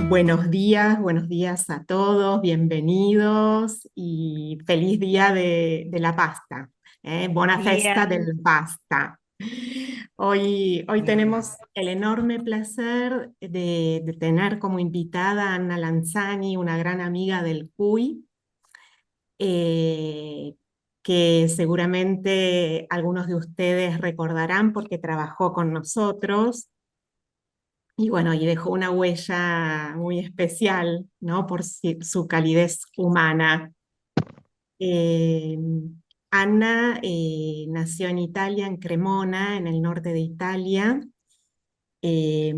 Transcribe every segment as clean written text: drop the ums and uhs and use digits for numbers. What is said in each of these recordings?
Buenos días a todos, bienvenidos y feliz día de la pasta, buona Día. festa del pasta. Hoy tenemos el enorme placer de tener como invitada a Anna Lanzani, una gran amiga del CUI, eh, que seguramente algunos de ustedes recordarán porque trabajó con nosotros. Y bueno, y dejó una huella muy especial, ¿no? Por su calidez humana. Eh, Anna nació en Italia, en Cremona, en el norte de Italia. Eh,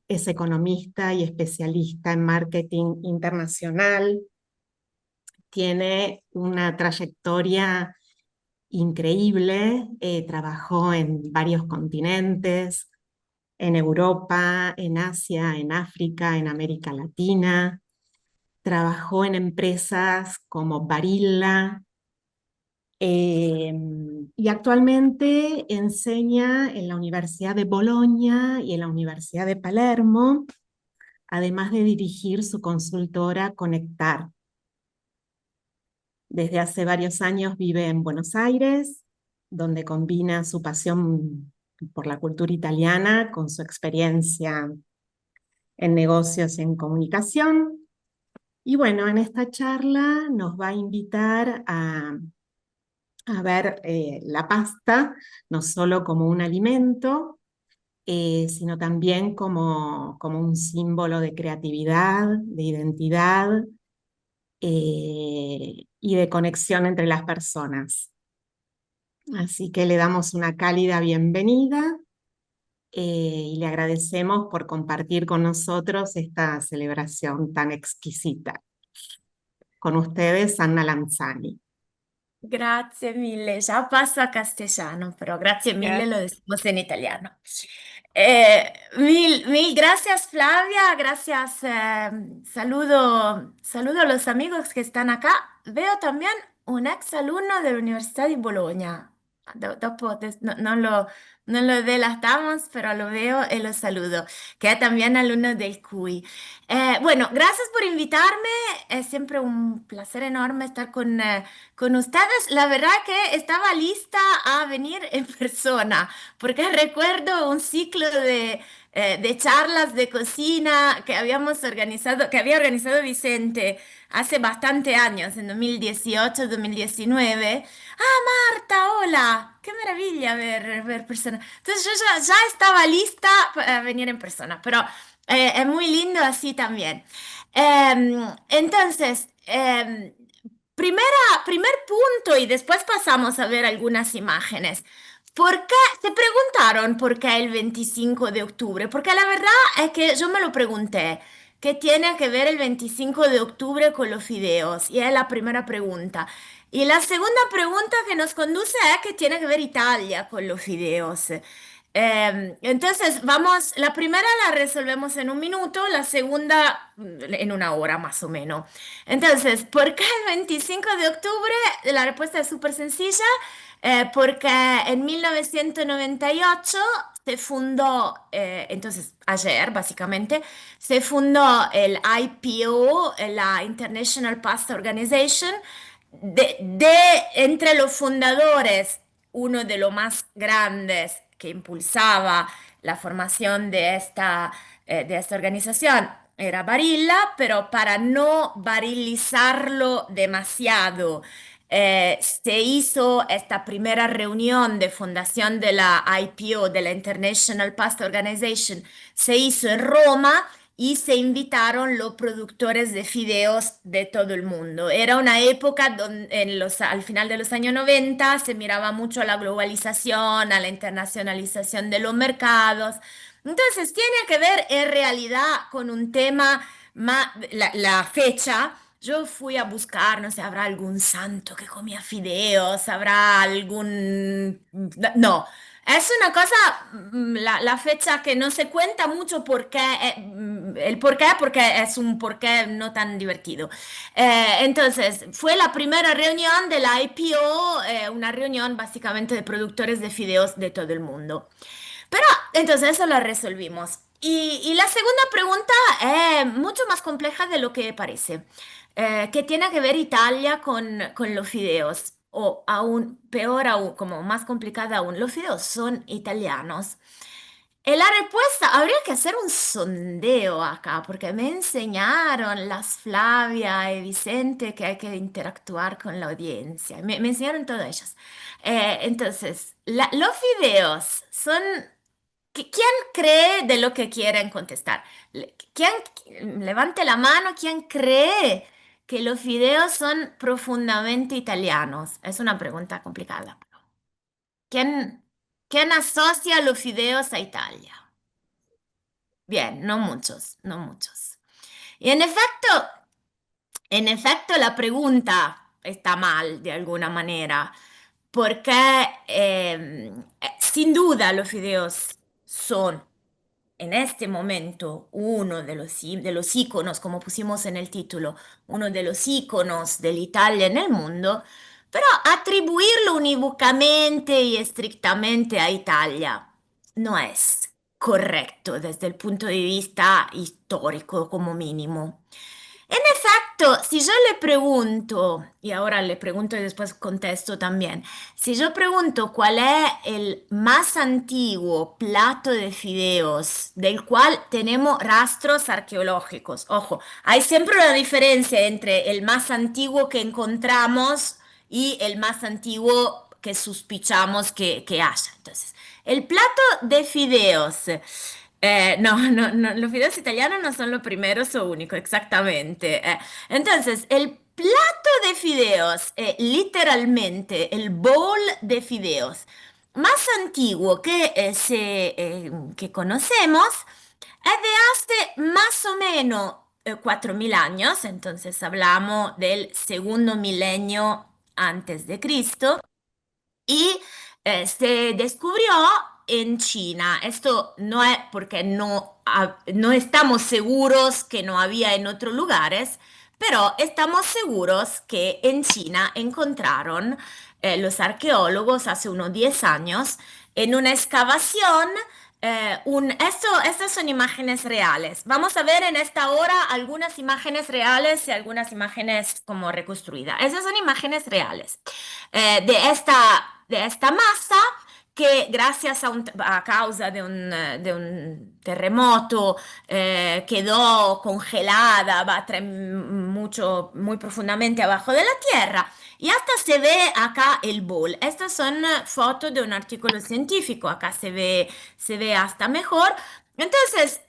es economista y especialista en marketing internacional. Tiene una trayectoria increíble. Trabajó en varios continentes, en Europa, en Asia, en África, en América Latina. Trabajó en empresas como Barilla, eh, y actualmente enseña en la Universidad de Bolonia y en la Universidad de Palermo, además de dirigir su consultora Conectar. Desde hace varios años vive en Buenos Aires, donde combina su pasión por la cultura italiana con su experiencia en negocios y en comunicación. Y bueno, en esta charla nos va a invitar a ver la pasta no solo como un alimento, sino también como un símbolo de creatividad, de identidad y de conexión entre las personas. Así que le damos una cálida bienvenida y le agradecemos por compartir con nosotros esta celebración tan exquisita. Con ustedes, Anna Lanzani. Grazie mille, ya paso a castellano, pero grazie mille lo decimos en italiano. Mil gracias Flavia, gracias, saludo a los amigos que están acá. Veo también un ex alumno de la Universidad de Bologna. Dopo no lo delatamos, pero lo veo y lo saludo, que es también alumno del CUI. Bueno, gracias por invitarme, es siempre un placer enorme estar con ustedes. La verdad que estaba lista a venir en persona, porque recuerdo un ciclo de charlas de cocina que habíamos organizado, que había organizado Vicente hace bastante años, en 2018, 2019. Ah, Marta, hola, qué maravilla ver personas. Entonces yo ya estaba lista para venir en persona, pero es muy lindo así también. Entonces, primer punto y después pasamos a ver algunas imágenes. ¿Por qué? ¿Te preguntaron por qué el 25 de octubre? Porque la verdad es que yo me lo pregunté. ¿Qué tiene que ver el 25 de octubre con los fideos? Y es la primera pregunta. Y la segunda pregunta que nos conduce es qué tiene que ver Italia con los fideos. Entonces, vamos, la primera la resolvemos en un minuto, la segunda en una hora más o menos. Entonces, ¿por qué el 25 de octubre? La respuesta es súper sencilla, porque en 1998 se fundó, entonces ayer básicamente, se fundó el IPO, la International Pasta Organization, entre los fundadores, uno de los más grandes que impulsaba la formación de esta organización era Barilla, pero para no barillizarlo demasiado, se hizo esta primera reunión de fundación de la IPO, de la International Pasta Organization, se hizo en Roma y se invitaron los productores de fideos de todo el mundo. Era una época donde al final de los años 90 se miraba mucho a la globalización, a la internacionalización de los mercados. Entonces, tiene que ver en realidad con un tema, la fecha. Yo fui a buscar, no sé, ¿habrá algún santo que comía fideos? ¿Habrá algún... No, es una cosa, la fecha que no se cuenta mucho porque, el por qué, porque es un porqué no tan divertido. Entonces, fue la primera reunión de la IPO, una reunión básicamente de productores de fideos de todo el mundo. Pero entonces eso lo resolvimos. Y la segunda pregunta es mucho más compleja de lo que parece, que tiene que ver Italia con los fideos, o aún peor aún, como más complicada aún, los fideos son italianos. Y la respuesta, habría que hacer un sondeo acá, porque me enseñaron las Flavia y Vicente que hay que interactuar con la audiencia. Me enseñaron todas ellas. Entonces, los fideos son... ¿Quién cree de lo que quieren contestar? ¿Quién, levante la mano, ¿quién cree que los fideos son profundamente italianos? Es una pregunta complicada. ¿Quién, quién asocia los fideos a Italia? Bien, no muchos, no muchos. Y en efecto, la pregunta está mal de alguna manera, porque sin duda los fideos son en este momento uno de los íconos, como pusimos en el título, uno de los íconos de Italia en el mundo, pero atribuirlo unívocamente y estrictamente a Italia no es correcto desde el punto de vista histórico como mínimo. En efecto, si yo le pregunto, y ahora le pregunto y después contesto también, si yo pregunto cuál es el más antiguo plato de fideos del cual tenemos rastros arqueológicos, ojo, hay siempre una diferencia entre el más antiguo que encontramos y el más antiguo que sospechamos que haya. Entonces, el plato de fideos. No, no, no, los fideos italianos no son los primeros o únicos, exactamente. Entonces, el plato de fideos, literalmente el bowl de fideos más antiguo que conocemos, es de hace más o menos 4.000 años, entonces hablamos del segundo milenio antes de Cristo. Y se descubrió en China. Esto no es porque no estamos seguros que no había en otros lugares, pero estamos seguros que en China encontraron los arqueólogos hace unos 10 años en una excavación. Estas son imágenes reales. Vamos a ver en esta hora algunas imágenes reales y algunas imágenes como reconstruidas. Esas son imágenes reales de esta masa que gracias a causa de un terremoto quedó congelada, mucho, muy profundamente abajo de la tierra. Y hasta se ve acá el bol. Estas son fotos de un artículo científico. Acá se ve hasta mejor. Entonces,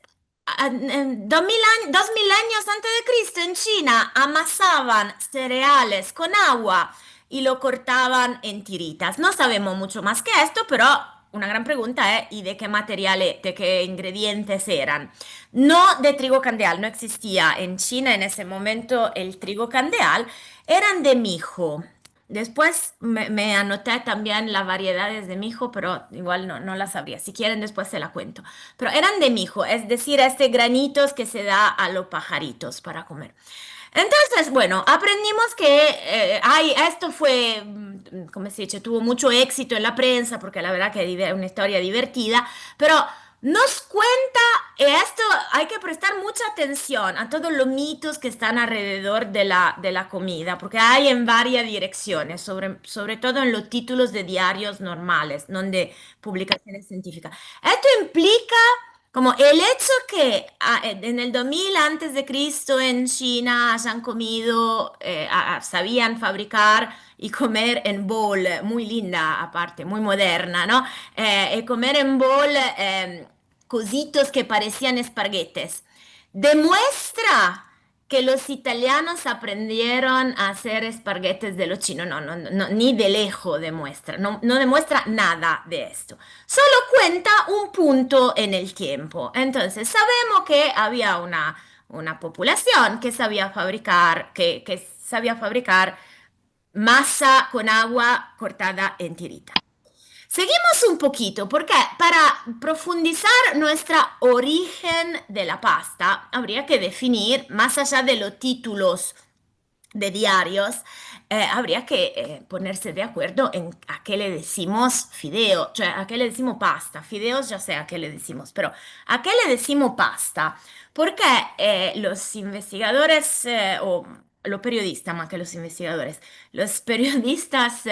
2000 años antes de Cristo en China amasaban cereales con agua y lo cortaban en tiritas. No sabemos mucho más que esto, pero una gran pregunta es, ¿y de qué materiales, de qué ingredientes eran? No de trigo candeal, no existía en China en ese momento el trigo candeal, eran de mijo. Después me anoté también las variedades de mijo, pero igual no las sabría. Si quieren, después se la cuento. Pero eran de mijo, es decir, este granitos que se da a los pajaritos para comer. Entonces, bueno, aprendimos que esto fue, como se dice, tuvo mucho éxito en la prensa, porque la verdad que es una historia divertida, pero nos cuenta, esto hay que prestar mucha atención a todos los mitos que están alrededor de la comida, porque hay en varias direcciones, sobre todo en los títulos de diarios normales, no de publicaciones científicas. Esto implica como el hecho que en el 2000 antes de Cristo en China hayan comido, sabían fabricar y comer en bowl, muy linda aparte, muy moderna, ¿no? Y comer en bowl cositos que parecían espaguetes. Demuestra que los italianos aprendieron a hacer esparguetes de los chinos. No, no, no, ni de lejos demuestra, no demuestra nada de esto. Solo cuenta un punto en el tiempo. Entonces, sabemos que había una población que sabía fabricar masa con agua cortada en tirita. Seguimos un poquito, porque para profundizar nuestra origen de la pasta, habría que definir, más allá de los títulos de diarios, habría que ponerse de acuerdo en a qué le decimos fideo, cioè a qué le decimos pasta. Fideos ya sé a qué le decimos, pero ¿a qué le decimos pasta? Porque los investigadores, o los periodistas más que los periodistas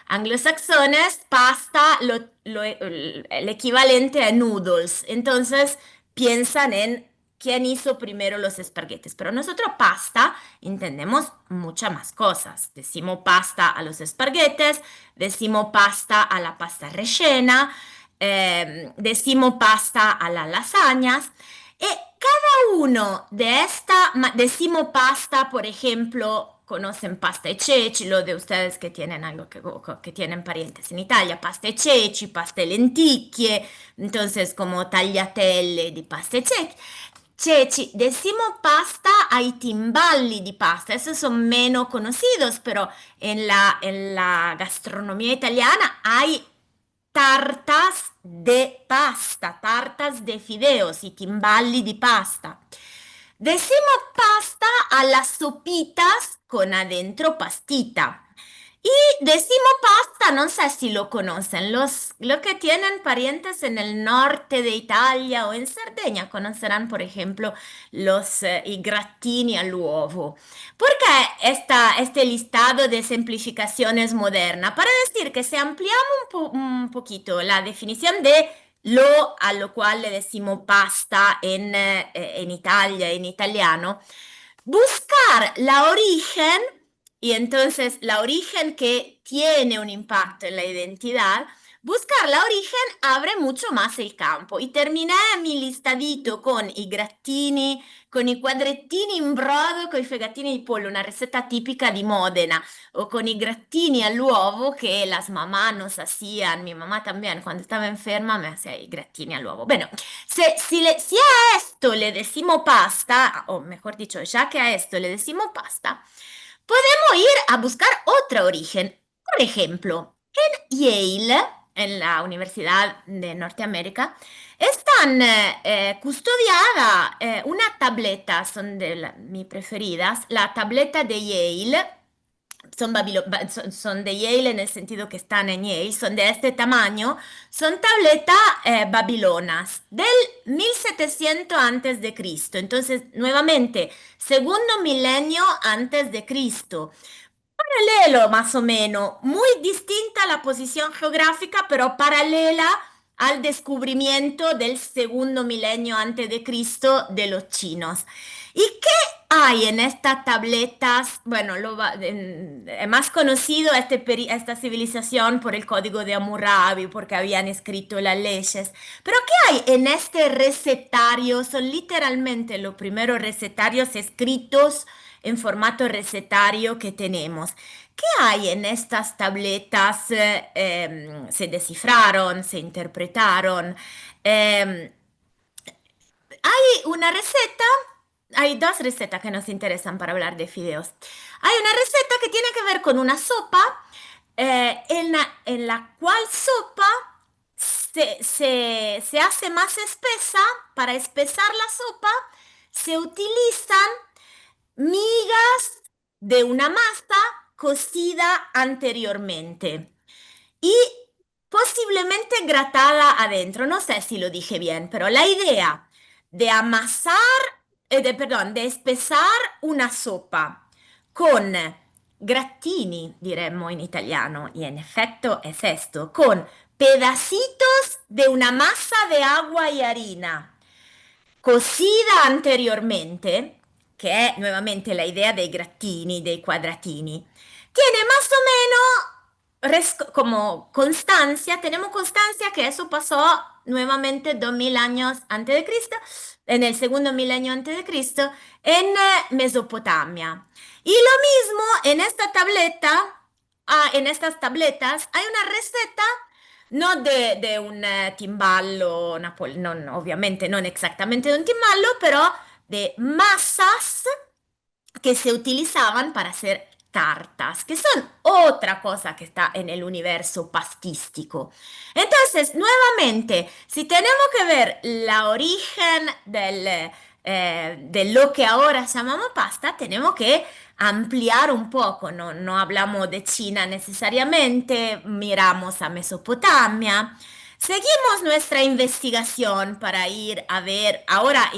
anglosajones, pasta el equivalente a noodles. Entonces piensan en quién hizo primero los espaguetis. Pero nosotros pasta entendemos muchas más cosas. Decimos pasta a los espaguetes, decimos pasta a la pasta rellena, decimos pasta a las lasañas. Y cada uno de esta, decimos pasta, por ejemplo, conocen pasta e ceci, lo de ustedes que tienen algo que tienen parientes en Italia, pasta e ceci, pasta e lenticchie, entonces como tagliatelle di pasta e ceci. Decimos pasta hay timballi di pasta, esos son menos conocidos, pero en la gastronomía italiana hay tartas de pasta, tartas de fideos y timballi di pasta. Decimos pasta a las sopitas con adentro pastita. Y decimos pasta, no sé si lo conocen, los que tienen parientes en el norte de Italia o en Cerdeña conocerán, por ejemplo, i grattini all'uovo. ¿Por qué este listado de simplificaciones moderna? Para decir que si ampliamos un poquito la definición de lo a lo cual le decimos pasta en Italia, en italiano, buscar la origen, y entonces la origen que tiene un impacto en la identidad, buscar la origen abre mucho más el campo. Y terminé mi listadito con i grattini, con i quadrettini in brodo, con i fegatini di pollo, una receta típica di Modena, o con i grattini all'uovo que las mamás nos hacían, mi mamá también cuando estaba enferma me hacía i grattini all'uovo. Bueno, si a esto le decimos pasta, o mejor dicho, ya que a esto le decimos pasta, podemos ir a buscar otra origen. Por ejemplo, en Yale, en la Universidad de Norteamérica, están custodiada una tableta, son mis preferidas, la tableta de Yale. Son de Yale en el sentido que están en Yale, son de este tamaño, son tabletas babilonas del 1700 antes de Cristo. Entonces, nuevamente, segundo milenio antes de Cristo. Paralelo más o menos, muy distinta la posición geográfica, pero paralela al descubrimiento del segundo milenio antes de Cristo de los chinos. ¿Y qué hay en estas tabletas? Bueno, es más conocido esta civilización por el código de Hammurabi, porque habían escrito las leyes. Pero ¿qué hay en este recetario? Son literalmente los primeros recetarios escritos en formato recetario que tenemos. ¿Qué hay en estas tabletas? Se descifraron, se interpretaron. Eh, Hay una receta, hay dos recetas que nos interesan para hablar de fideos. Hay una receta que tiene que ver con una sopa, en la cual sopa se hace más espesa. Para espesar la sopa se utilizan migas de una masa cocida anteriormente y posiblemente gratada adentro. No sé si lo dije bien, pero la idea de amasar, perdón, de espesar una sopa con grattini, diremmo in italiano, y en efecto es esto, con pedacitos de una masa de agua y harina cocida anteriormente, che è nuevamente la idea dei grattini, dei quadratini, tiene más o menos como constancia, tenemos constancia que eso pasó nuevamente 2000 años antes de Cristo, en el segundo milenio antes de Cristo, en Mesopotamia. Y lo mismo en esta tableta, en estas tabletas hay una receta no de un timballo, ovviamente non exactamente de un timballo, pero de masas que se utilizaban para hacer tartas, que son otra cosa que está en el universo pastístico. Entonces, nuevamente, si tenemos que ver la origen de lo que ahora llamamos pasta, tenemos que ampliar un poco, no, no hablamos de China necesariamente, miramos a Mesopotamia. Seguimos nuestra investigación para ir a ver, ahora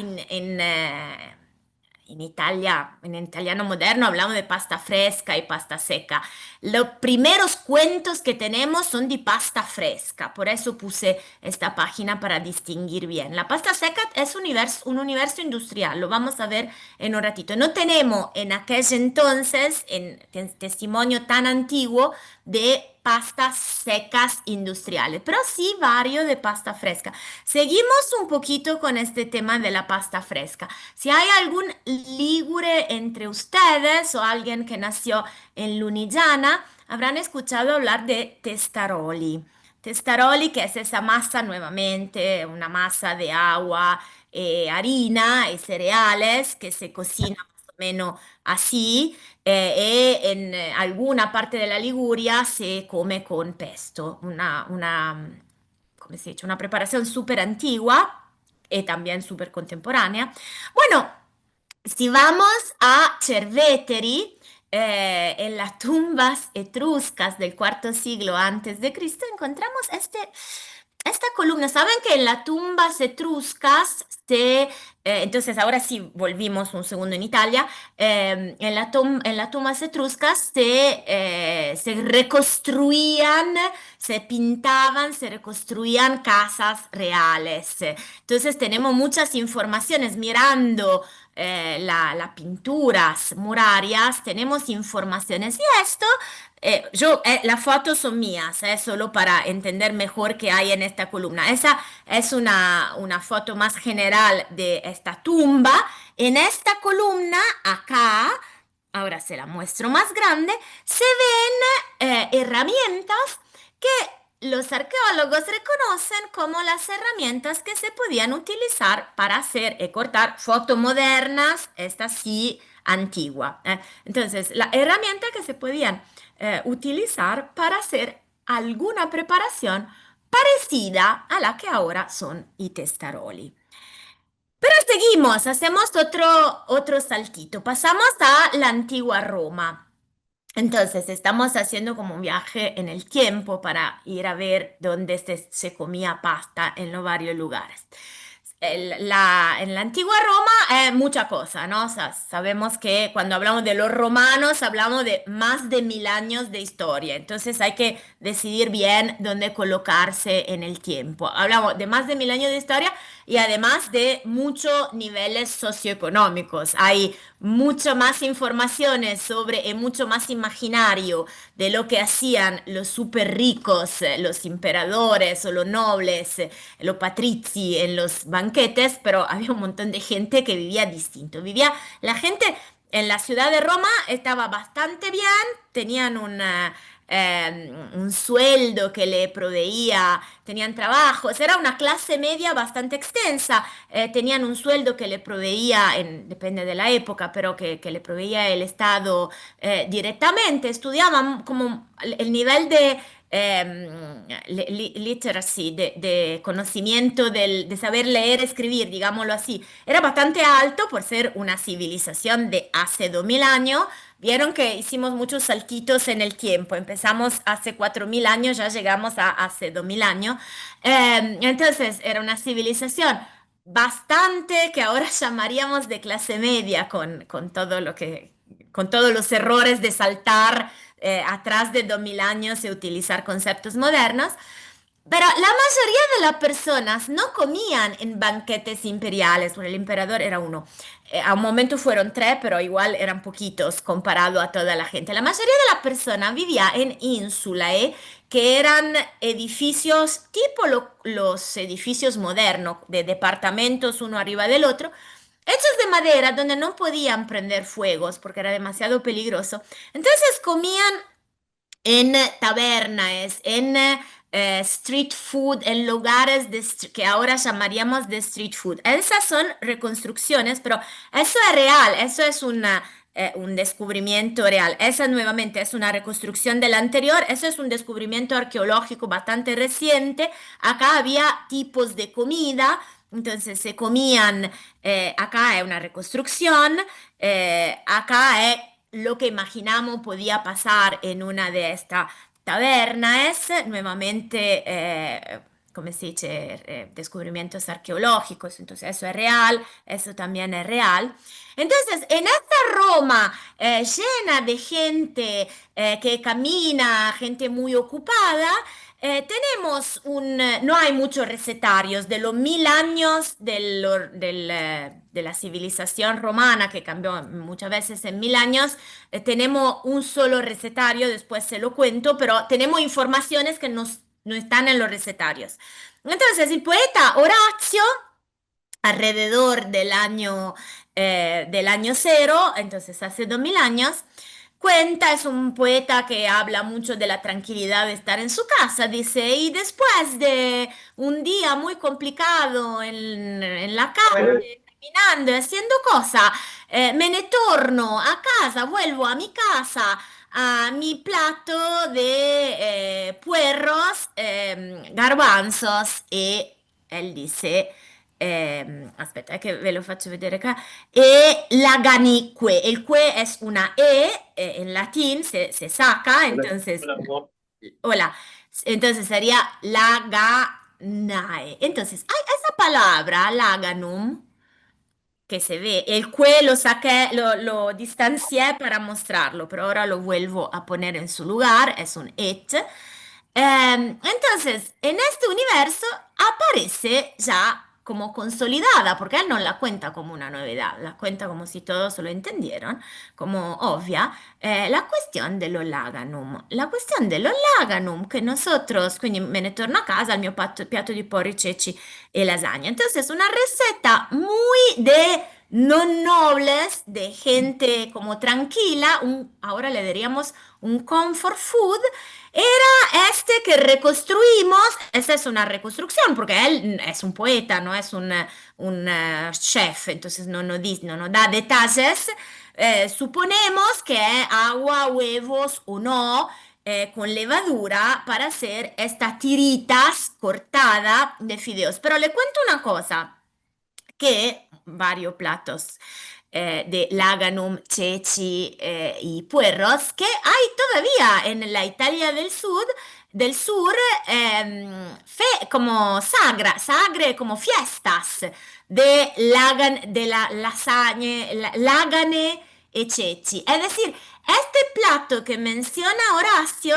en Italia, en italiano moderno hablamos de pasta fresca y pasta seca. Los primeros cuentos que tenemos son de pasta fresca, por eso puse esta página para distinguir bien. La pasta seca es un universo industrial, lo vamos a ver en un ratito. No tenemos en aquel entonces, en testimonio tan antiguo, de pastas secas industriales, pero sí varios de pasta fresca. Seguimos un poquito con este tema de la pasta fresca. Si hay algún ligure entre ustedes o alguien que nació en Lunigiana, habrán escuchado hablar de testaroli. Testaroli, que es esa masa nuevamente, una masa de agua, harina y cereales que se cocina más o menos así, y en alguna parte de la Liguria se come con pesto, ¿cómo se dice? Una preparación súper antigua y también súper contemporánea. Bueno, si vamos a Cerveteri, en las tumbas etruscas del cuarto siglo antes de Cristo, encontramos esta columna. ¿Saben que en las tumbas etruscas entonces ahora sí volvimos un segundo en Italia, en las tumbas etruscas se reconstruían, se pintaban, se reconstruían casas reales. Entonces tenemos muchas informaciones mirando las pinturas murarias, tenemos informaciones y esto, las fotos son mías, solo para entender mejor qué hay en esta columna. Esa es una foto más general de esta tumba. En esta columna, acá, ahora se la muestro más grande, se ven herramientas que los arqueólogos reconocen como las herramientas que se podían utilizar para hacer y cortar fotos modernas, esta sí antigua. Entonces, la herramienta que se podían utilizar para hacer alguna preparación parecida a la que ahora son i testaroli. Pero seguimos, hacemos otro saltito, pasamos a la antigua Roma. Entonces, estamos haciendo como un viaje en el tiempo para ir a ver dónde se comía pasta en los varios lugares. En la antigua Roma, mucha cosa, ¿no? O sea, sabemos que cuando hablamos de los romanos, hablamos de más de 1000 años de historia. Entonces hay que decidir bien dónde colocarse en el tiempo. Hablamos de más de 1000 años de historia y además de muchos niveles socioeconómicos. Hay mucho más informaciones sobre y mucho más imaginario de lo que hacían los súper ricos, los emperadores o los nobles, los patrizi en los banquetes, pero había un montón de gente que vivía distinto. La gente en la ciudad de Roma estaba bastante bien, tenían un sueldo que le proveía, tenían trabajos, era una clase media bastante extensa, tenían un sueldo que le proveía, depende de la época, pero que le proveía el Estado directamente, estudiaban como el nivel de literacy, de conocimiento, de saber leer, escribir, digámoslo así, era bastante alto por ser una civilización de hace 2000 años. Vieron que hicimos muchos saltitos en el tiempo. Empezamos hace 4000 años, ya llegamos a hace 2000 años. Entonces, era una civilización bastante que ahora llamaríamos de clase media, con todo con todos los errores de saltar atrás de 2000 años y utilizar conceptos modernos. Pero la mayoría de las personas no comían en banquetes imperiales, porque el emperador era uno. A un momento fueron tres, pero igual eran poquitos comparado a toda la gente. La mayoría de las personas vivía en insulae, que eran edificios tipo los edificios modernos, de departamentos uno arriba del otro, hechos de madera donde no podían prender fuegos porque era demasiado peligroso. Entonces comían en tabernas, en street food, en lugares que ahora llamaríamos de street food. Esas son reconstrucciones, pero eso es real, eso es un descubrimiento real. Esa nuevamente es una reconstrucción del anterior, eso es un descubrimiento arqueológico bastante reciente. Acá había tipos de comida entonces se comían, acá es una reconstrucción, acá es lo que imaginamos podía pasar en una de estas tabernas, nuevamente, como se dice, descubrimientos arqueológicos, entonces eso es real, eso también es real. Entonces, en esta Roma llena de gente que camina, gente muy ocupada, tenemos no hay muchos recetarios de los 1000 años de la civilización romana, que cambió muchas veces en 1000 años. Tenemos un solo recetario, después se lo cuento, pero tenemos informaciones que no están en los recetarios. Entonces, el poeta Horacio, alrededor del año cero, entonces hace 2000 años, cuenta, es un poeta que habla mucho de la tranquilidad de estar en su casa, dice, y después de un día muy complicado en la calle, caminando y haciendo cosas, me ne torno a casa, vuelvo a mi casa, a mi plato de puerros, garbanzos, y él dice... aspetta, che ve lo faccio vedere qua. E laganique. El que es una en latín, se saca, entonces, hola, entonces sería laganae. Entonces, hay esa palabra, laganum, que se ve. El que lo saqué, lo distancié para mostrarlo, pero ahora lo vuelvo a poner en su lugar, es un et. Entonces, en este universo aparece ya como consolidada, porque él no la cuenta como una novedad, la cuenta como si todos lo entendieron, como obvia, la cuestión de lo laganum. La cuestión de lo laganum que nosotros, quindi me ne torno a casa al mio piatto di porri, ceci e lasagna. Entonces, una receta muy de non nobles, de gente como tranquila, ahora le diríamos un comfort food, era este que reconstruimos. Esta es una reconstrucción, porque él es un poeta, no es un chef, entonces no da detalles. Suponemos que es agua, huevos o no, con levadura para hacer estas tiritas cortadas de fideos. Pero le cuento una cosa, que varios platos de laganum, ceci y puerros que hay todavía en la Italia del sur, como sagre, como fiestas de la lasagne, lagane e ceci. Es decir, este plato que menciona Horacio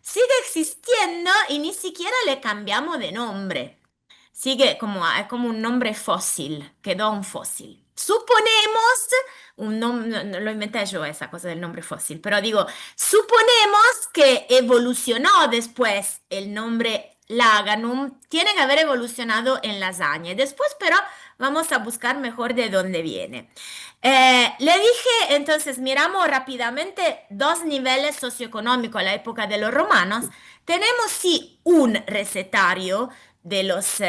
sigue existiendo y ni siquiera le cambiamos de nombre. Sigue como, es como un nombre fósil, quedó un fósil. Suponemos, no lo inventé yo esa cosa del nombre fósil, pero digo, suponemos que evolucionó después el nombre Laganum, tiene que haber evolucionado en lasaña. Después, pero vamos a buscar mejor de dónde viene. Le dije, entonces, miramos rápidamente dos niveles socioeconómicos a la época de los romanos. Tenemos sí un recetario de los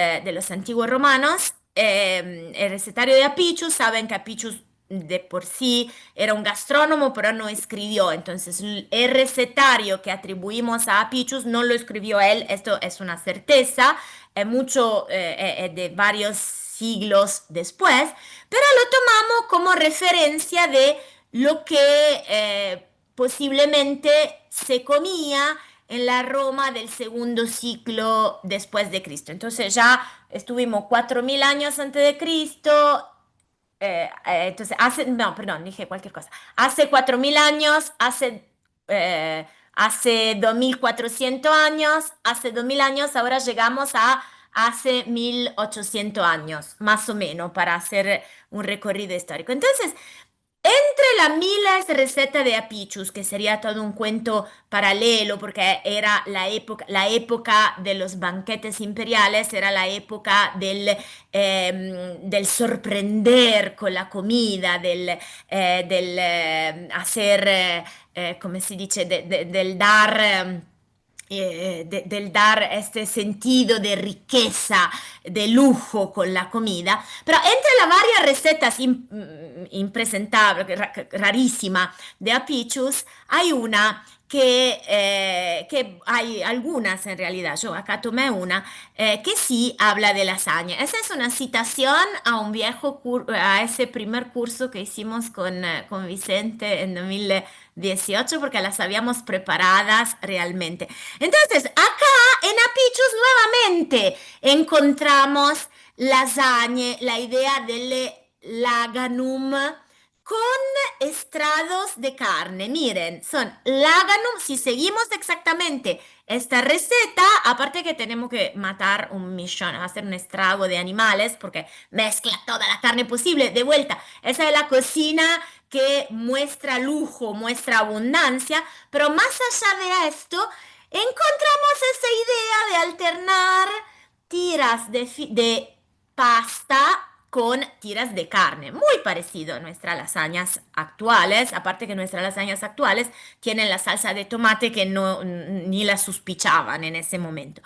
antiguos romanos. El recetario de Apicius, saben que Apicius de por sí era un gastrónomo, pero no escribió. Entonces, el recetario que atribuimos a Apicius no lo escribió él, esto es una certeza, es mucho, de varios siglos después, pero lo tomamos como referencia de lo que posiblemente se comía en la Roma del segundo siglo después de Cristo. Entonces ya estuvimos 4000 años antes de Cristo. Entonces, no, perdón, dije cualquier cosa. Hace 4000 años, hace 2400 años, hace 2000 años, ahora llegamos a hace 1800 años, más o menos, para hacer un recorrido histórico. Entonces, entre las miles recetas de Apicius, que sería todo un cuento paralelo, porque era la época de los banquetes imperiales, era la época del sorprender con la comida, del hacer, come si dice, del dar... del dar este sentido de riqueza, de lujo con la comida, pero entre las varias recetas impresentables, rarísima de Apicius, hay una que hay algunas en realidad, yo acá tomé una, que sí habla de lasaña. Esa es una citación a un a ese primer curso que hicimos con Vicente en 2018, porque las habíamos preparadas realmente. Entonces, acá en Apichus nuevamente encontramos lasagne, la idea del laganum con estrados de carne. Miren, son láganum. Si seguimos exactamente esta receta, aparte que tenemos que matar un millón, hacer un estrago de animales, porque mezcla toda la carne posible. De vuelta, esa es la cocina que muestra lujo, muestra abundancia, pero más allá de esto, encontramos esa idea de alternar tiras de pasta con tiras de carne, muy parecido a nuestras lasañas actuales, aparte que nuestras lasañas actuales tienen la salsa de tomate que no ni la sospechaban en ese momento.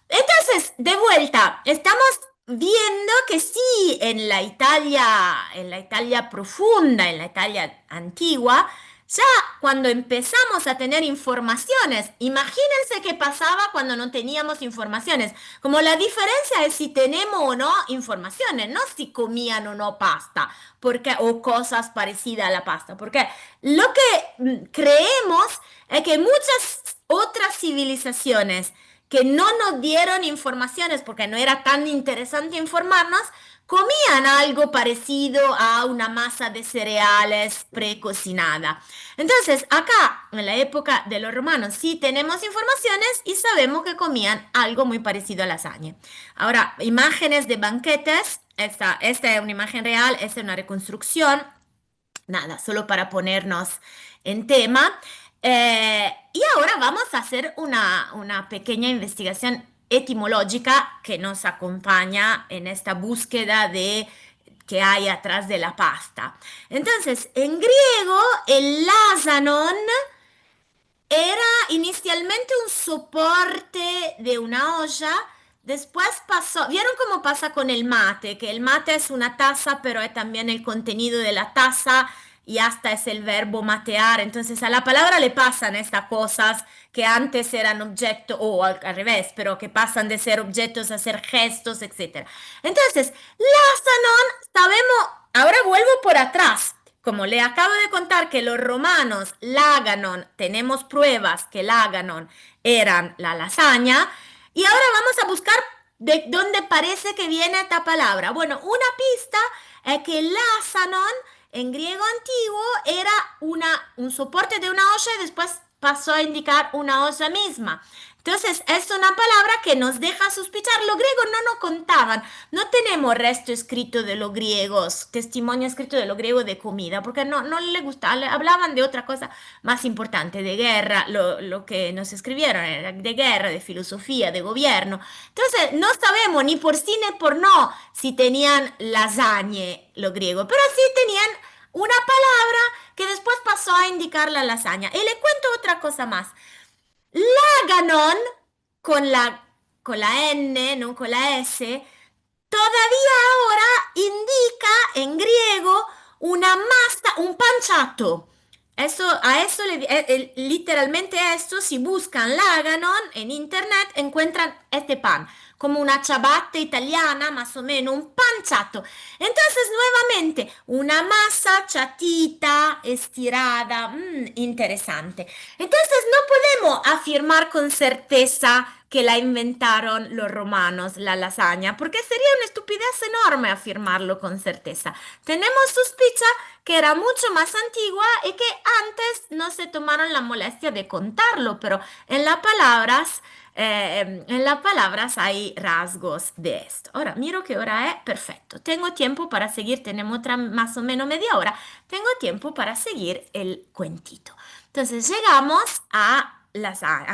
Entonces, de vuelta, estamos viendo que sí, en la Italia profunda, en la Italia antigua, ya cuando empezamos a tener informaciones, imagínense qué pasaba cuando no teníamos informaciones. Como la diferencia es si tenemos o no informaciones, no si comían o no pasta, porque, o cosas parecidas a la pasta, porque lo que creemos es que muchas otras civilizaciones que no nos dieron informaciones porque no era tan interesante informarnos, comían algo parecido a una masa de cereales precocinada. Entonces, acá, en la época de los romanos, sí tenemos informaciones y sabemos que comían algo muy parecido a lasaña. Ahora, imágenes de banquetes. Esta es una imagen real, esta es una reconstrucción. Nada, solo para ponernos en tema. Y ahora vamos a hacer una pequeña investigación etimológica que nos acompaña en esta búsqueda de que hay atrás de la pasta. Entonces, en griego, el lasanon era inicialmente un soporte de una olla, después pasó, ¿vieron cómo pasa con el mate? Que el mate es una taza, pero es también el contenido de la taza y hasta es el verbo matear. Entonces a la palabra le pasan estas cosas que antes eran objetos, o al revés, pero que pasan de ser objetos a ser gestos, etc. Entonces, Lazanon, sabemos, ahora vuelvo por atrás. Como le acabo de contar que los romanos, Laganon, tenemos pruebas que Laganon eran la lasaña, y ahora vamos a buscar de dónde parece que viene esta palabra. Bueno, una pista es que Lasanon en griego antiguo era un soporte de una olla y después pasó a indicar una olla misma. Entonces, es una palabra que nos deja sospechar. Los griegos no nos contaban. No tenemos resto escrito de los griegos, testimonio escrito de los griegos de comida, porque no les gustaba. Hablaban de otra cosa más importante, de guerra. Lo que nos escribieron era de guerra, de filosofía, de gobierno. Entonces, no sabemos ni por sí ni por no si tenían lasagne los griegos, pero sí tenían una palabra que después pasó a indicar la lasaña. Y le cuento otra cosa más. Laganon con la N, no con la S, todavía ahora indica en griego una masa, un panciato. Literalmente a esto, si buscan Laganon en internet, encuentran este pan, como una ciabatta italiana, más o menos, un panciato. Entonces, nuevamente, una masa chatita, estirada, interesante. Entonces, no podemos afirmar con certeza que la inventaron los romanos, la lasaña, porque sería una estupidez enorme afirmarlo con certeza. Tenemos sospecha que era mucho más antigua y que antes no se tomaron la molestia de contarlo, pero en las palabras hay rasgos de esto. Ahora, miro qué hora es, perfecto. Tengo tiempo para seguir, tenemos otra más o menos media hora, tengo tiempo para seguir el cuentito. Entonces llegamos a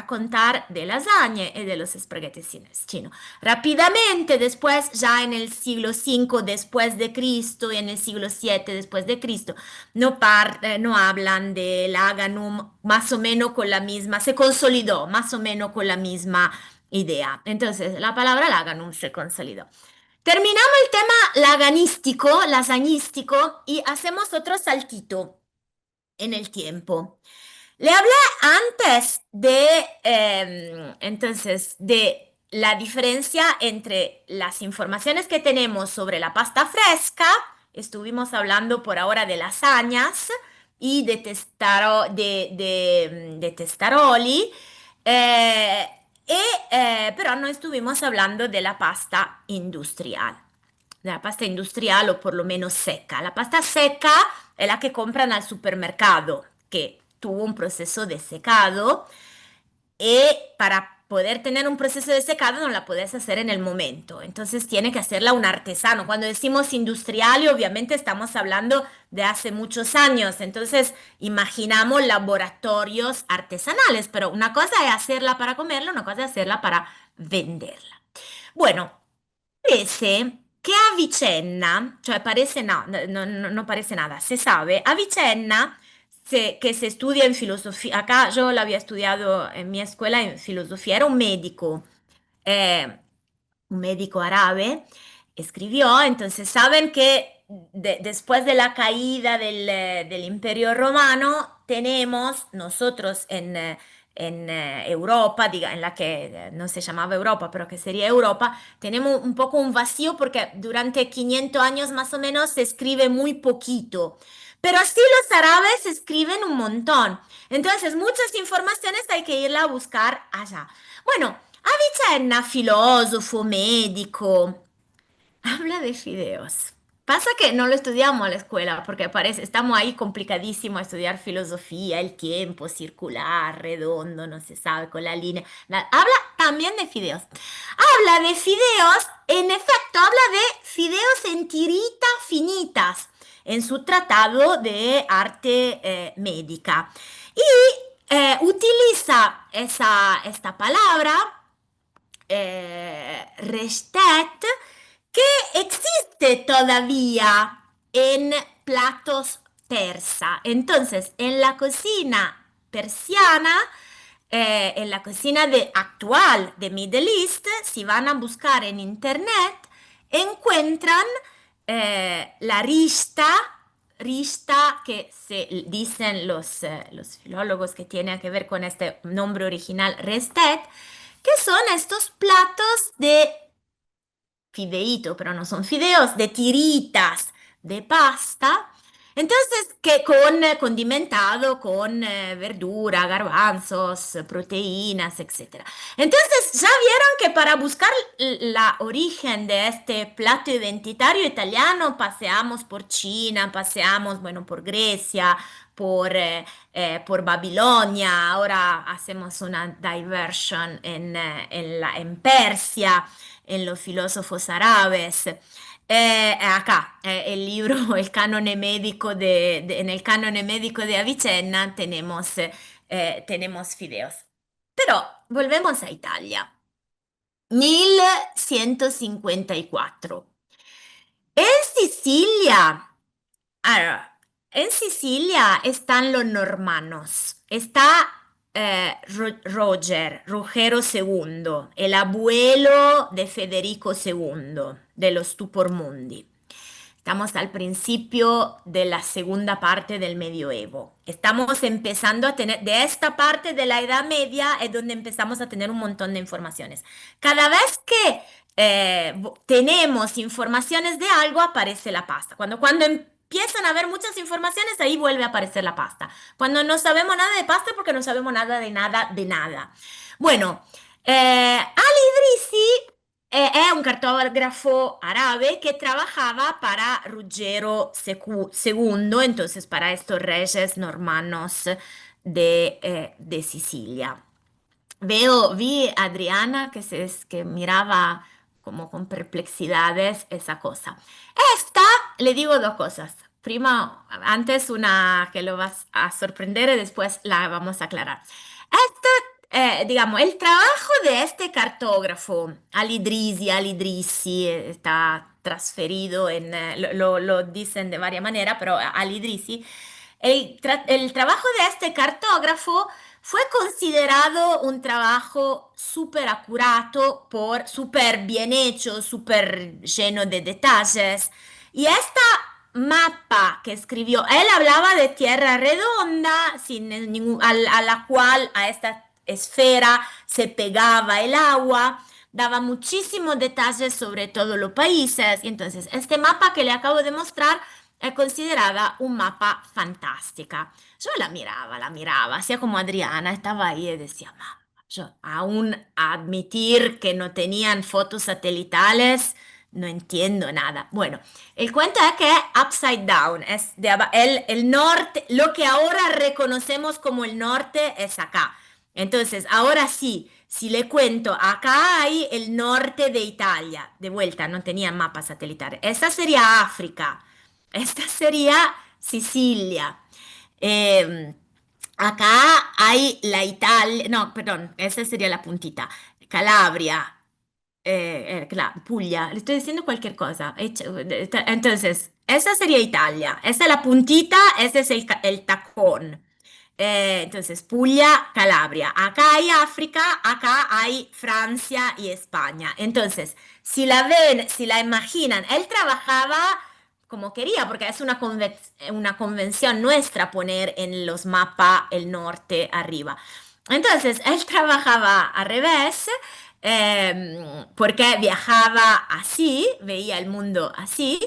contar de lasagne y de los espaguetis chinos. Rápidamente, después, ya en el siglo V después de Cristo y en el siglo VII después de Cristo, no hablan de laganum más o menos con la misma, se consolidó más o menos con la misma idea. Entonces, la palabra laganum se consolidó. Terminamos el tema lasañístico, y hacemos otro saltito en el tiempo. Le hablé antes de, entonces, de la diferencia entre las informaciones que tenemos sobre la pasta fresca, estuvimos hablando por ahora de lasañas y de, de testaroli, eh, pero no estuvimos hablando de la pasta industrial. De la pasta industrial o por lo menos seca. La pasta seca es la que compran al supermercado, que tuvo un proceso de secado y para poder tener un proceso de secado no la puedes hacer en el momento. Entonces tiene que hacerla un artesano. Cuando decimos industrial, obviamente estamos hablando de hace muchos años. Entonces imaginamos laboratorios artesanales, pero una cosa es hacerla para comerla, una cosa es hacerla para venderla. Bueno, parece que Avicenna, cioè parece no, no parece nada, se sabe, Avicenna, que se estudia en filosofía, acá yo lo había estudiado en mi escuela en filosofía, era eh, un médico árabe, escribió, entonces saben que después de la caída del Imperio Romano, tenemos nosotros en Europa, en la que no se llamaba Europa, pero que sería Europa, tenemos un poco un vacío porque durante 500 años más o menos se escribe muy poquito. Pero así los árabes escriben un montón. Entonces, muchas informaciones hay que irla a buscar allá. Bueno, Avicenna, filósofo, médico, habla de fideos. Pasa que no lo estudiamos en la escuela porque parece, estamos ahí complicadísimo a estudiar filosofía, el tiempo circular, redondo, no se sabe con la línea. Habla también de fideos. Habla de fideos, en efecto, habla de fideos en tiritas finitas en su tratado de arte médica. Y utiliza esta palabra restet, que existe todavía en platos persa. Entonces, en la cocina persiana, en la cocina actual de Middle East, si van a buscar en internet, encuentran la rishta que se dicen los filólogos que tienen que ver con este nombre original, restet, que son estos platos de fideíto, pero no son fideos, de tiritas de pasta. Entonces, que con condimentado con verdura, garbanzos, proteínas, etcétera. Entonces, ya vieron que para buscar la origen de este plato identitario italiano, paseamos por China, paseamos, bueno, por Grecia, por Babilonia, ahora hacemos una diversion en Persia, en los filósofos árabes. Acá, el libro, el canone médico en el canone médico de Avicenna tenemos fideos. Pero volvemos a Italia. 1154. En Sicilia, ahora, en Sicilia están los normanos. Está Rogero II, el abuelo de Federico II, de los Tupormundi. Estamos al principio de la segunda parte del medioevo. Estamos empezando a tener, de esta parte de la Edad Media es donde empezamos a tener un montón de informaciones. Cada vez que tenemos informaciones de algo, aparece la pasta. Cuando empiezan a haber muchas informaciones, ahí vuelve a aparecer la pasta. Cuando no sabemos nada de pasta, porque no sabemos nada de nada de nada. Bueno, Ali Idrisi è un cartógrafo árabe que trabajaba para Ruggiero II, entonces para estos reyes normanos de Sicilia. Vi a Adriana que miraba como con perplexidades esa cosa. Esta, le digo dos cosas. Prima, antes una que lo vas a sorprender y después la vamos a aclarar. Digamos, el trabajo de este cartógrafo, Al-Idrisi, está transferido lo dicen de varias maneras, pero Al-Idrisi, el trabajo de este cartógrafo fue considerado un trabajo súper acurado, súper bien hecho, súper lleno de detalles. Y esta mapa que escribió, él hablaba de tierra redonda, sin a la cual a esta esfera se pegaba el agua, daba muchísimos detalles sobre todos los países. Y entonces, este mapa que le acabo de mostrar es considerada un mapa fantástica. Yo la miraba, hacía como Adriana, estaba ahí y decía, mamá, yo aún admitir que no tenían fotos satelitales, no entiendo nada. Bueno, el cuento es que Upside Down es el norte, lo que ahora reconocemos como el norte es acá. Entonces, ahora sí, si le cuento, acá hay el norte de Italia. De vuelta, no tenían mapas satelitales. Esta sería África. Esta sería Sicilia. Eh, Acá hay la Italia, no, perdón, esa sería la puntita. Calabria, Puglia, le estoy diciendo cualquier cosa. Entonces, esa sería Italia. Esa es la puntita, ese es el tacón. Entonces, Puglia, Calabria. Acá hay África, acá hay Francia y España. Entonces, si la ven, si la imaginan, él trabajaba como quería, porque es una convención nuestra poner en los mapas el norte arriba. Entonces, él trabajaba al revés, porque viajaba así, veía el mundo así,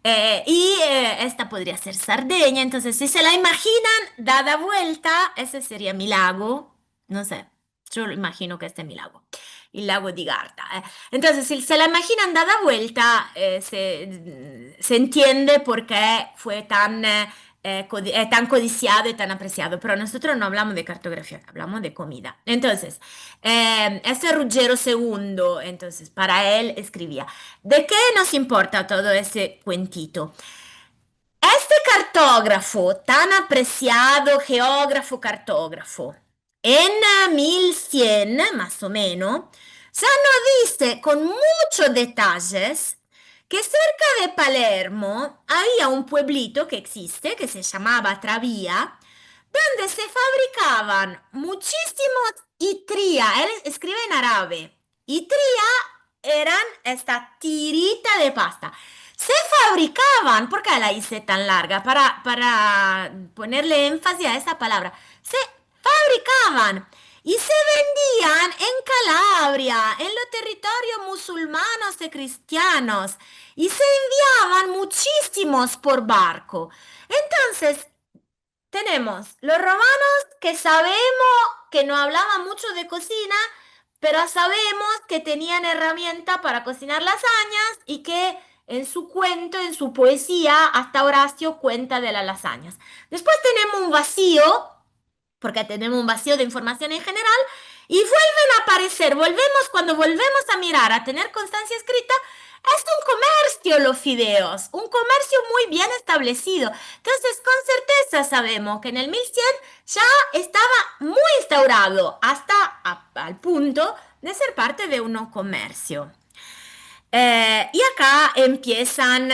esta podría ser Sardeña. Entonces, si se la imaginan dada vuelta, ese sería mi lago, no sé, yo lo imagino que este es mi lago, el lago di Garda. Entonces, si se la imaginan dada vuelta, se entiende por qué fue tan codiciado y tan apreciado. Pero nosotros no hablamos de cartografía, hablamos de comida. Entonces, este Ruggero II, entonces, para él escribía, ¿de qué nos importa todo ese cuentito? Este cartógrafo, tan apreciado geógrafo cartógrafo, en 1100 más o menos, ya nos dice con muchos detalles que cerca de Palermo había un pueblito que existe, que se llamaba Travía, donde se fabricaban muchísimos itría. Él escribe en árabe. Itría eran esta tirita de pasta. Se fabricaban, ¿por qué la hice tan larga? Para ponerle énfasis a esa palabra. Se fabricaban y se vendían en Calabria, en los territorios musulmanos y cristianos, y se enviaban muchísimos por barco. Entonces, tenemos los romanos que sabemos que no hablaban mucho de cocina, pero sabemos que tenían herramienta para cocinar lasañas y que en su cuento, en su poesía, hasta Horacio cuenta de las lasañas. Después tenemos un vacío, porque tenemos un vacío de información en general, y vuelven a aparecer, volvemos, cuando volvemos a mirar, a tener constancia escrita, es un comercio los fideos, un comercio muy bien establecido. Entonces, con certeza sabemos que en el 1100 ya estaba muy instaurado hasta al punto de ser parte de un comercio. Y acá empiezan,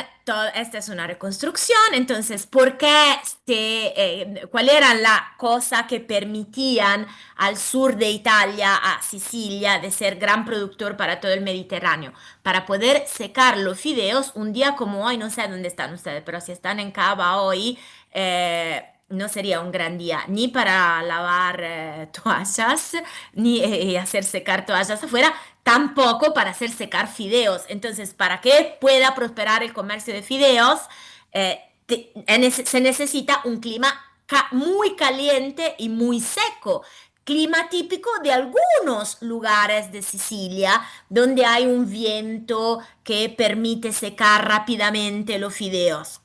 esta es una reconstrucción, entonces, ¿cuál era la cosa que permitían al sur de Italia, a Sicilia, de ser gran productor para todo el Mediterráneo? Para poder secar los fideos un día como hoy, no sé dónde están ustedes, pero si están en Cava hoy, no sería un gran día ni para lavar toallas, ni hacer secar toallas afuera, tampoco para hacer secar fideos. Entonces, para que pueda prosperar el comercio de fideos, se necesita un clima muy caliente y muy seco. Clima típico de algunos lugares de Sicilia, donde hay un viento que permite secar rápidamente los fideos.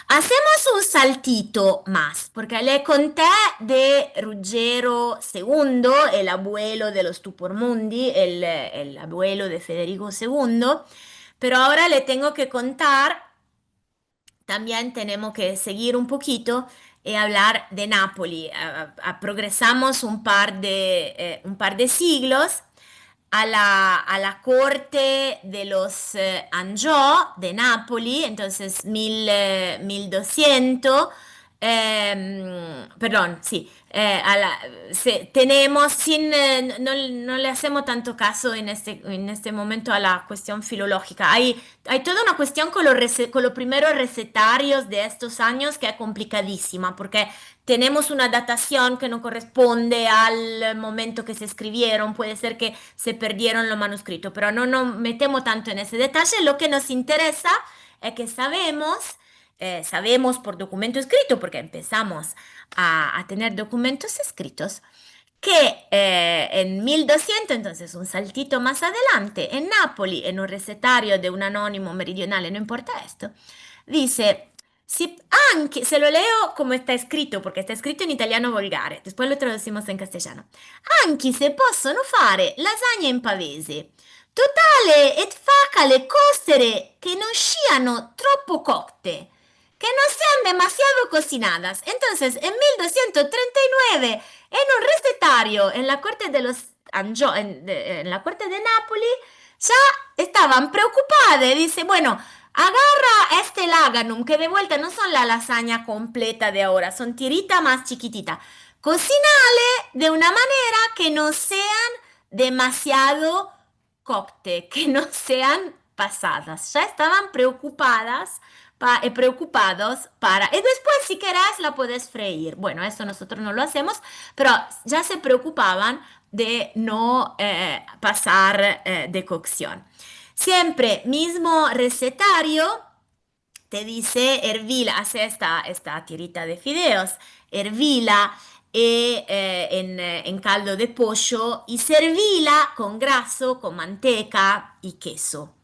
Hacemos un saltito más, porque le conté de Ruggero II, el abuelo de los Tupormundi, el abuelo de Federico II, pero ahora le tengo que contar, también tenemos que seguir un poquito y hablar de Nápoli. Progresamos un par de siglos a la corte de los Anjou de Nápoli, entonces 1200, perdón, sí, tenemos, no le hacemos tanto caso en este momento a la cuestión filológica. Hay toda una cuestión con los primeros recetarios de estos años que es complicadísima, porque tenemos una datación que no corresponde al momento que se escribieron, puede ser que se perdieron los manuscritos, pero no nos metemos tanto en ese detalle. Lo que nos interesa es que sabemos por documento escrito, porque empezamos a tener documentos escritos, que en 1200, entonces un saltito más adelante, en Nápoli, en un recetario de un anónimo meridionale, no importa esto, dice, si, anche, se lo leo como está escrito, porque está escrito in italiano volgare, después lo traducimos en castellano, anche se possono fare lasagne in pavese, totale et facale costere che non siano troppo cotte, que no sean demasiado cocinadas. Entonces, en 1239, en un recetario en la corte de los en la corte de Nápoli, ya estaban preocupadas. Dice, bueno, agarra este laganum, que de vuelta no son la lasaña completa de ahora, son tiritas más chiquititas. Cocinale de una manera que no sean demasiado cocte, que no sean pasadas. Ya estaban preocupadas preocupados para... Y después, si querés, la puedes freír. Bueno, eso nosotros no lo hacemos, pero ya se preocupaban de no pasar de cocción. Siempre mismo recetario, te dice hervila, hace esta tirita de fideos, hervila en caldo de pollo y servila con graso, con manteca y queso.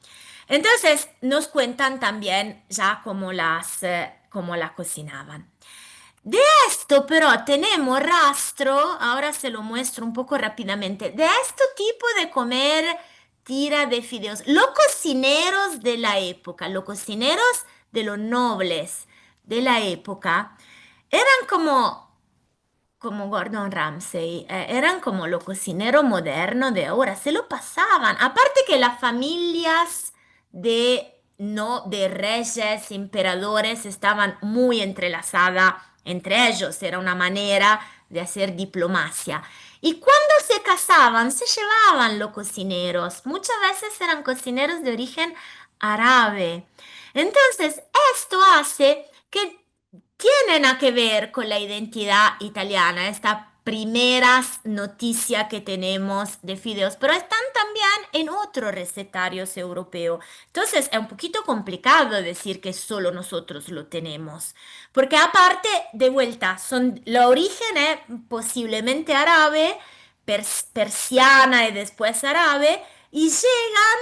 Entonces nos cuentan también ya cómo la cocinaban. De esto pero tenemos rastro, ahora se lo muestro un poco rápidamente, de este tipo de comer tira de fideos. Los cocineros de la época, los cocineros de los nobles de la época, eran como Gordon Ramsay, eran como los cocineros modernos de ahora, se lo pasaban. Aparte que las familias no, de reyes, emperadores, estaban muy entrelazadas entre ellos, era una manera de hacer diplomacia. Y cuando se casaban, se llevaban los cocineros. Muchas veces eran cocineros de origen árabe. Entonces, esto hace que tienen a que ver con la identidad italiana, esta primeras noticias que tenemos de fideos, pero están también en otros recetarios europeos. Entonces es un poquito complicado decir que solo nosotros lo tenemos, porque aparte, de vuelta, la origen es posiblemente árabe, persiana y después árabe, y llegan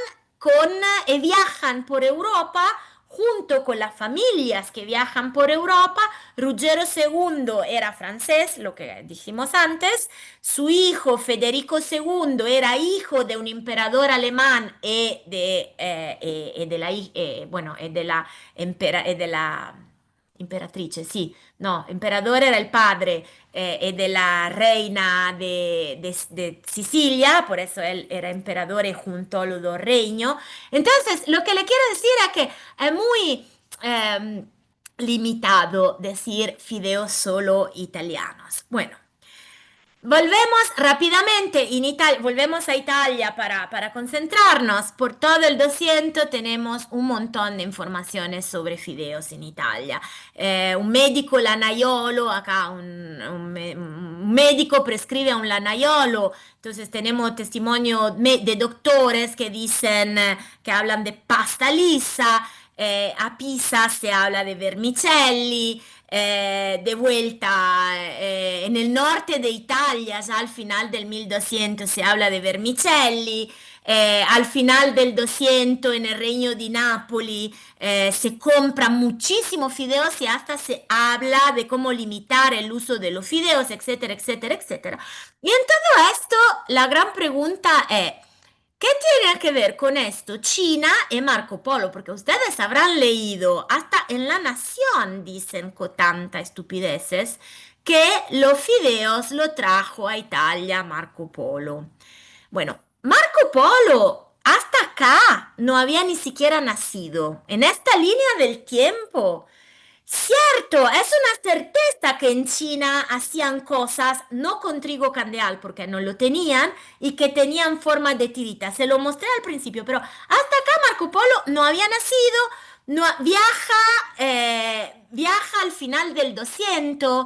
y viajan por Europa junto con las familias que viajan por Europa. Ruggero II era francés, lo que dijimos antes, su hijo Federico II era hijo de un emperador alemán y de la imperatrice, sí, no, emperador era el padre de la reina de Sicilia, por eso él era emperador y juntó los dos reinos. Entonces, lo que le quiero decir es que es muy limitado decir fideos solo italianos. Bueno, volvemos rápidamente volvemos a Italia para concentrarnos. Por todo el 200 tenemos un montón de informaciones sobre fideos en Italia. Un médico lanaiolo, acá un médico prescribe a un lanaiolo, entonces tenemos testimonio de doctores que dicen, que hablan de pasta lisa, a Pisa se habla de vermicelli, de vuelta en el norte de Italia, ya al final del 1200 se habla de vermicelli, al final del 200 en el Reino de Nápoli se compran muchísimos fideos y hasta se habla de cómo limitar el uso de los fideos, etcétera, etcétera, etcétera. Y en todo esto, la gran pregunta es, ¿qué tiene que ver con esto China y Marco Polo? Porque ustedes habrán leído, hasta en La Nación dicen con tanta estupideces, que los fideos lo trajo a Italia Marco Polo. Bueno, Marco Polo hasta acá no había ni siquiera nacido. En esta línea del tiempo, Cierto, es una certeza que en China hacían cosas no con trigo candeal porque no lo tenían y que tenían forma de tirita. Se lo mostré al principio, pero hasta acá Marco Polo no había nacido, no, viaja al final del 200.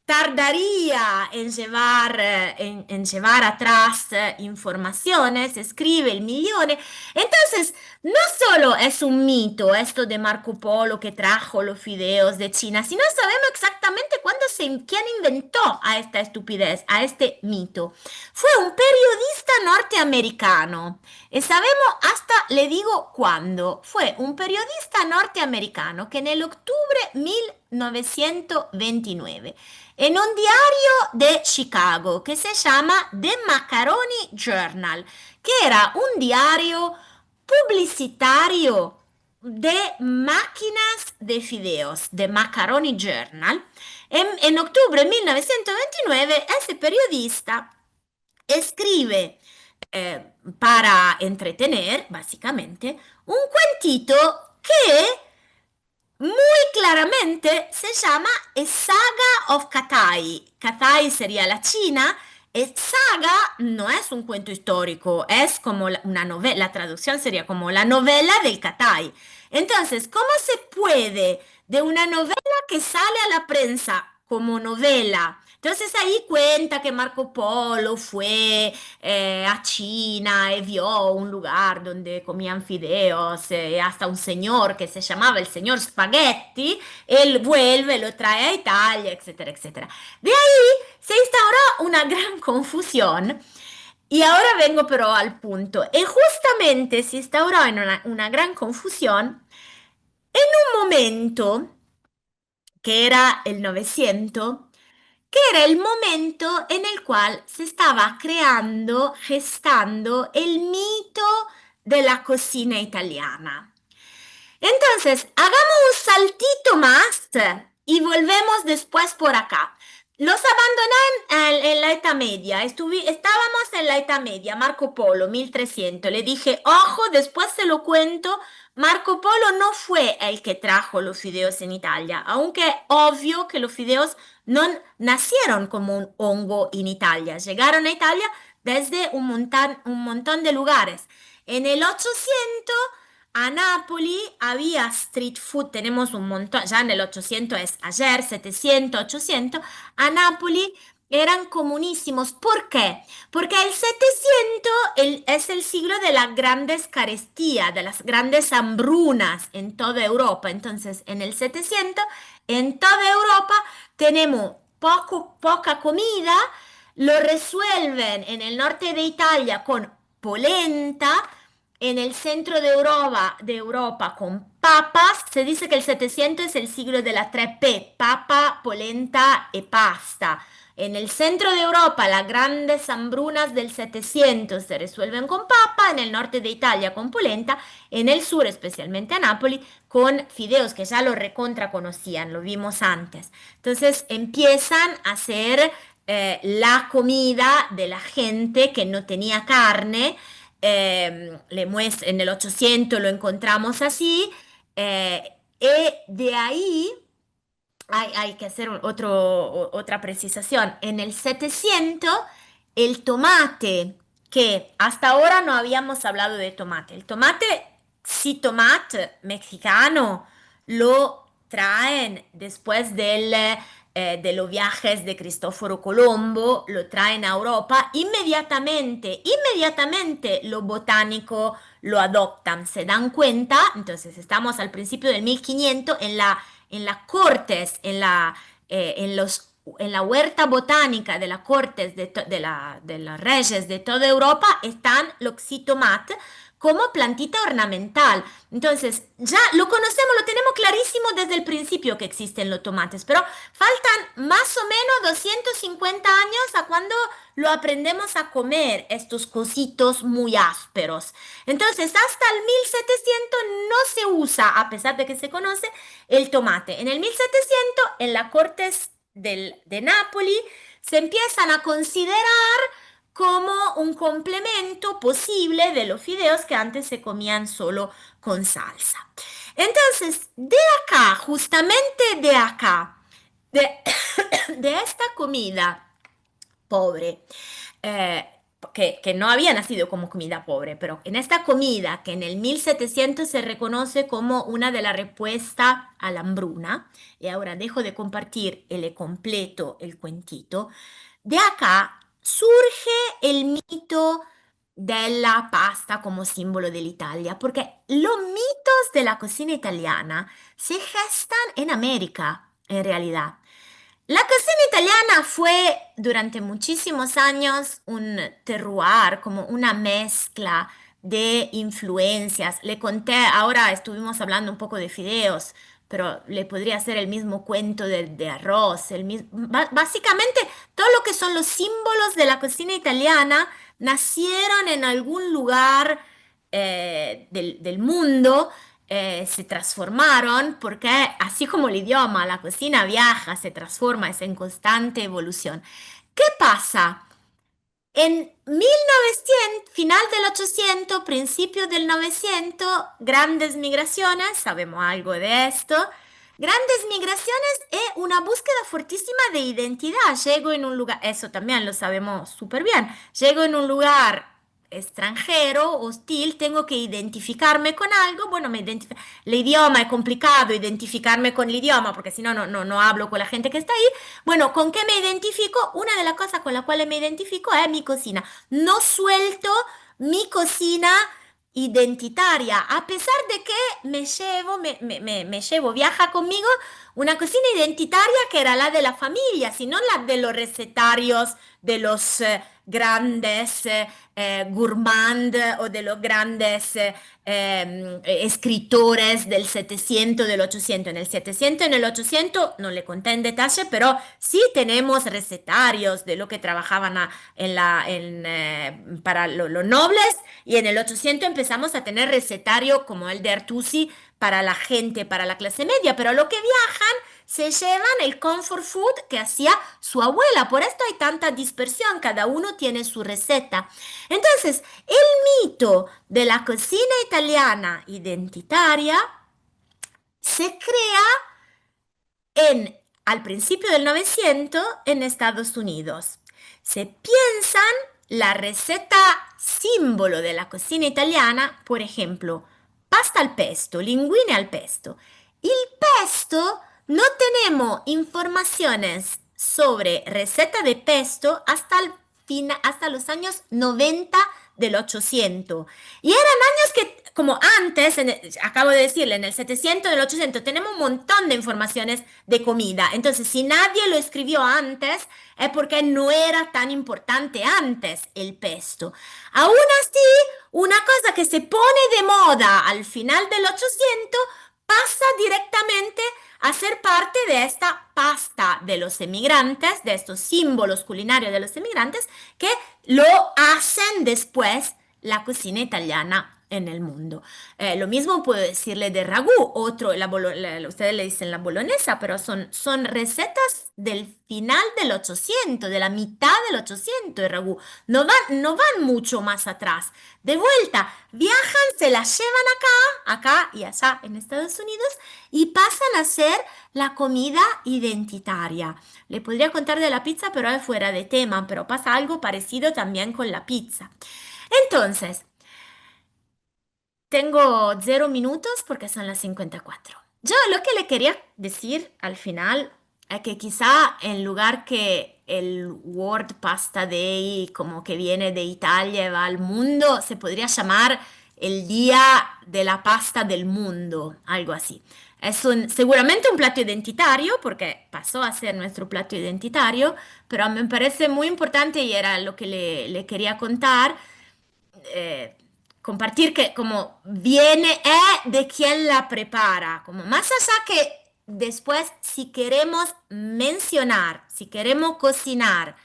Tardaría en llevar atrás informaciones, escribe el millón. Entonces, no solo es un mito esto de Marco Polo que trajo los fideos de China, sino sabemos exactamente quién inventó a esta estupidez, a este mito. Fue un periodista norteamericano. Y sabemos hasta, le digo cuándo, fue un periodista norteamericano que en el octubre 1929 en un diario de Chicago que se llama The Macaroni Journal, que era un diario publicitario de máquinas de fideos, de Macaroni Journal. En octubre de 1929, ese periodista escribe para entretener, básicamente, un cuentito que muy claramente se llama A Saga of Cathay. Cathay sería la China. Saga no es un cuento histórico, es como una novela, la traducción sería como la novela del Cathay. Entonces, ¿cómo se puede de una novela que sale a la prensa como novela? Entonces ahí cuenta que Marco Polo fue a China y vio un lugar donde comían fideos, hasta un señor que se llamaba el señor Spaghetti, él vuelve, lo trae a Italia, etcétera, etcétera. De ahí se instauró una gran confusión y ahora vengo pero al punto. Y justamente se instauró en una gran confusión en un momento que era el 900, que era el momento en el cual se estaba creando, gestando el mito de la cocina italiana. Entonces, hagamos un saltito más y volvemos después por acá. Los abandoné en la Edad Media, estábamos en la Edad Media, Marco Polo, 1300. Le dije, ojo, después se lo cuento, Marco Polo no fue el que trajo los fideos en Italia, aunque obvio que los fideos no nacieron como un hongo en Italia, llegaron a Italia desde un montón de lugares. En el 800 a Nápoli había street food, tenemos un montón, ya en el 800 es ayer, 700, 800, a Nápoli eran comunísimos. ¿Por qué? Porque el 700 es el siglo de las grandes carestías, de las grandes hambrunas en toda Europa. Entonces, en el 700, en toda Europa tenemos poca comida, lo resuelven en el norte de Italia con polenta, en el centro de Europa con papas. Se dice que el 700 es el siglo de la 3P, papa, polenta y pasta. En el centro de Europa las grandes hambrunas del 700 se resuelven con papa, en el norte de Italia con polenta, en el sur, especialmente a Nápoli, con fideos que ya lo recontra conocían, lo vimos antes. Entonces empiezan a hacer la comida de la gente que no tenía carne. En el 800 lo encontramos así, y de ahí hay que hacer otra precisación. En el 700, el tomate, que hasta ahora no habíamos hablado de tomate, el tomate, sí, tomate mexicano, lo traen después de los viajes de Cristóforo Colombo, lo traen a Europa, inmediatamente los botánicos lo adoptan, se dan cuenta, entonces estamos al principio del 1500 en las cortes, en la huerta botánica de las cortes de los reyes de toda Europa están los xitomat como plantita ornamental. Entonces, ya lo conocemos, lo tenemos clarísimo desde el principio que existen los tomates, pero faltan más o menos 250 años a cuando lo aprendemos a comer, estos cositos muy ásperos. Entonces, hasta el 1700 no se usa, a pesar de que se conoce, el tomate. En el 1700, en las cortes de Nápoli, se empiezan a considerar como un complemento posible de los fideos que antes se comían solo con salsa. Entonces, de acá, justamente de acá, de, de esta comida pobre, eh, que no había nacido como comida pobre, pero en esta comida que en el 1700 se reconoce como una de las respuestas a la hambruna, y ahora dejo de compartir y le completo el cuentito, de acá surge el mito della pasta como símbolo dell'Italia, porque los mitos de la cocina italiana se gestan en América, en realidad. La cocina italiana fue durante muchísimos años un terroir, como una mezcla de influencias. Le conté, ahora estuvimos hablando un poco de fideos, pero le podría hacer el mismo cuento de arroz. Básicamente, todo lo que son los símbolos de la cocina italiana nacieron en algún lugar del mundo, se transformaron porque así como el idioma, la cocina viaja, se transforma, es en constante evolución. ¿Qué pasa? En 1900, final del 800, principio del 900, grandes migraciones, sabemos algo de esto. Grandes migraciones es una búsqueda fortísima de identidad. Llego en un lugar, eso también lo sabemos súper bien. Llego en un lugar extranjero, hostil, tengo que identificarme con algo. Bueno, el idioma es complicado, identificarme con el idioma, porque si no, no hablo con la gente que está ahí. Bueno, ¿con qué me identifico? Una de las cosas con las cuales me identifico es mi cocina. No suelto mi cocina identitaria, a pesar de que me llevo, viaja conmigo una cocina identitaria que era la de la familia, sino la de los recetarios, de los grandes gourmand o de los grandes escritores del 700, del 800. En el 700 y en el 800 no le conté en detalle, pero sí tenemos recetarios de lo que trabajaban para los nobles, y en el 800 empezamos a tener recetario como el de Artusi para la gente, para la clase media, pero lo que viajan se llevan el comfort food que hacía su abuela. Por esto hay tanta dispersión, cada uno tiene su receta. Entonces, el mito de la cocina italiana identitaria se crea al principio del 900 en Estados Unidos. Se piensan la receta símbolo de la cocina italiana, por ejemplo, pasta al pesto, linguine al pesto. El pesto, no tenemos informaciones sobre receta de pesto hasta los años 90 del 800. Y eran años que, como antes, acabo de decirle, en el 700, del 800, tenemos un montón de informaciones de comida. Entonces, si nadie lo escribió antes, es porque no era tan importante antes el pesto. Aún así, una cosa que se pone de moda al final del 800 pasa directamente a ser parte de esta pasta de los emigrantes, de estos símbolos culinarios de los emigrantes, que lo hacen después la cocina italiana en el mundo. Lo mismo puedo decirle de ragú, ustedes le dicen la bolognesa, pero son recetas del final del 800, de la mitad del 800 de ragú. No van mucho más atrás. De vuelta, viajan, se las llevan acá y allá en Estados Unidos, y pasan a ser la comida identitaria. Le podría contar de la pizza, pero es fuera de tema, pero pasa algo parecido también con la pizza. Entonces, tengo 0 minutos porque son las 54. Yo lo que le quería decir al final es que quizá en lugar que el World Pasta Day, como que viene de Italia y va al mundo, se podría llamar el Día de la Pasta del Mundo, algo así. Seguramente un plato identitario, porque pasó a ser nuestro plato identitario, pero me parece muy importante, y era lo que le quería contar, eh, compartir que como viene de quien la prepara, como más allá que después, si queremos mencionar, si queremos cocinar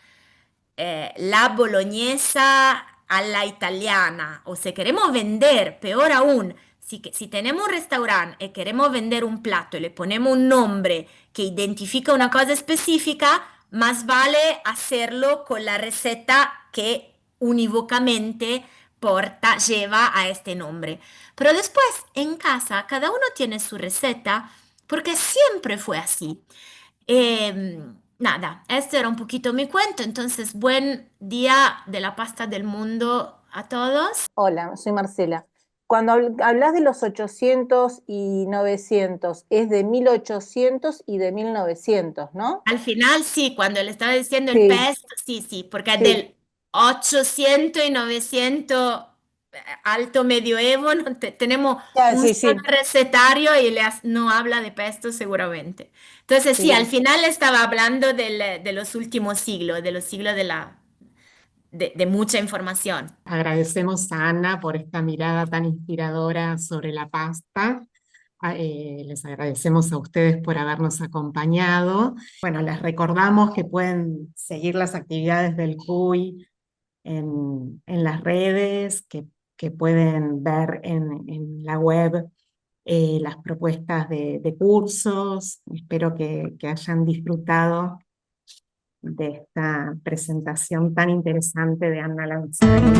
la boloñesa a la italiana, o si queremos vender, peor aún, si tenemos un restaurante y queremos vender un plato y le ponemos un nombre que identifica una cosa específica, más vale hacerlo con la receta que unívocamente lleva a este nombre. Pero después, en casa, cada uno tiene su receta, porque siempre fue así. Nada, este era un poquito mi cuento, entonces buen día de la pasta del mundo a todos. Hola, soy Marcela. Cuando hablas de los 800 y 900, es de 1800 y de 1900, ¿no? Al final sí, cuando le estaba diciendo el Sí, pesto, sí, sí, porque sí. del 800 y 900 alto medioevo tenemos Ah, un sí, solo sí. recetario y no habla de pesto seguramente. Entonces sí, al Bien. final estaba hablando de los últimos siglos, de los siglos de mucha información. Agradecemos a Ana por esta mirada tan inspiradora sobre la pasta. Les agradecemos a ustedes por habernos acompañado. Bueno, les recordamos que pueden seguir las actividades del CUI en las redes, que pueden ver en la web las propuestas de cursos. Espero que hayan disfrutado de esta presentación tan interesante de Ana Lanzani.